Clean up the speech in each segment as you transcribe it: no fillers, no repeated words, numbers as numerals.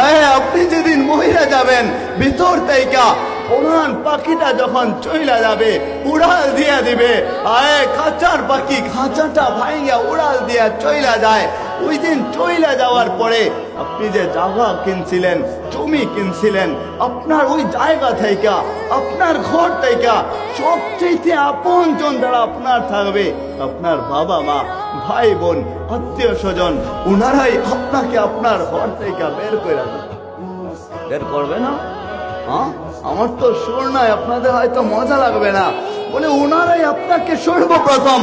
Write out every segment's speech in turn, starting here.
আয় আপনি যেদিন মহিলা যাবেন ভিতর থেকে উড়ান পাখিটা যখন চইলা যাবে উড়াল দিয়া দিবে, আয় খাঁচার পাখি খাঁচাটা ভাইয়া উড়াল দিয়া চইলা যায়। ওই দিন চইলা যাওয়ার পরে আপনি যে জায়গা কিনছিলেন, জমি কিনছিলেন, আপনার ওই জায়গা থেকে, আপনার ঘর থেকে সবচেয়ে আপনজন যারা আপনার থাকবে, আপনার বাবা মা, ভাই বোন, আত্মীয় স্বজন, ওনারাই আপনাকে আপনার ঘর থেকে বের করে বের করবে না? হ্যাঁ, আমার তো সুর নাই, আপনাদের হয়তো মজা লাগবে না। বলে ওনারাই আপনাকে সর্বপ্রথম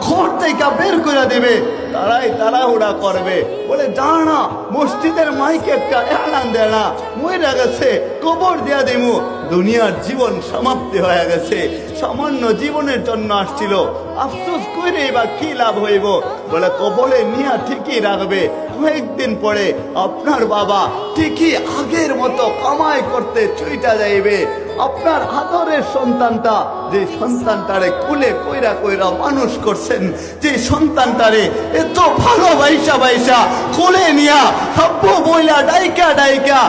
ঘর থেকে বের করে দিবে, তারাই তাড়াহুড়া করবে। বলে যা না, মসজিদের মাইকে একটা এলান দেয় না, মইরা গেছে কবর দিয়া দিমু, দুনিয়ার জীবন সমাপ্তি হয়ে গেছে, সামান্য জীবনের জন্য আসছিল, আফসোস করে বা কি লাভ হইব? বলে কবরে নিয়া ঠিকই রাখবে, কয়েকদিন পরে আপনার বাবা ঠিকই আগের মতো কামাই করতে চইটা যাইবে। আপনার আদরের সন্তানটা, যে সন্তানটারে কুলে কইরা কইরা মানুষ করছেন, যে সন্তানটারে এত ভালোবাসা বাইসা কোলে নিয়া হাব্বু বইলা ডাইকা ডাইকা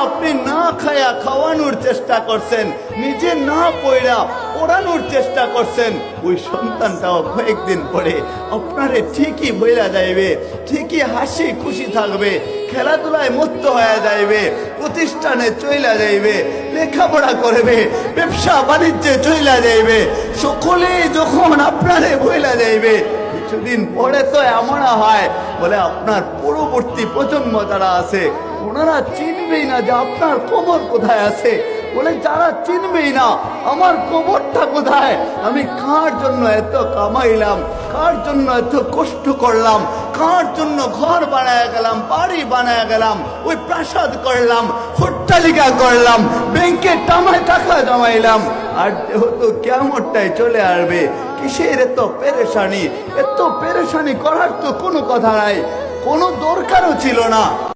আপনি না খায়া খাওয়ানোর চেষ্টা করছেন, নিজে না পয়রা পড়ানোর চেষ্টা করছেন, ওই সন্তানটাও কয়েকদিন পরে আপনারে ঠিকই বইলা যাইবে, ঠিকই হাসি খুশি থাকবে, খেলাধুলায় মত্ত হয়ে যাইবে, প্রতিষ্ঠানে চইলা যাইবে, লেখাপড়া করবে, ব্যবসা বাণিজ্যে চইলা যাইবে। সকলে যখন আপনারে বইলা যাইবে, কিছুদিন পরে তো এমন হয়, বলে আপনার পরবর্তী প্রজন্ম যারা আছে ওনারা চিনবেই না যে আপনার কবর কোথায় আছে। বলে যারা চিনবেই না আমার কবরটা কোথায়, আমি কার জন্য এত কামাইলাম, কার জন্য এত কষ্ট করলাম, কার জন্য ঘর বানায় গেলাম, বাড়ি বানায় গেলাম, ওই প্রাসাদ করলাম, অট্টালিকা করলাম, ব্যাংকে টামায় টাকা জমাইলাম, আর যেহেতু কিয়ামতটাই চলে আসবে, কিসের এত পেরেশানি? এত পেরেশানি করার তো কোনো কথা নাই, কোনো দরকারও ছিল না।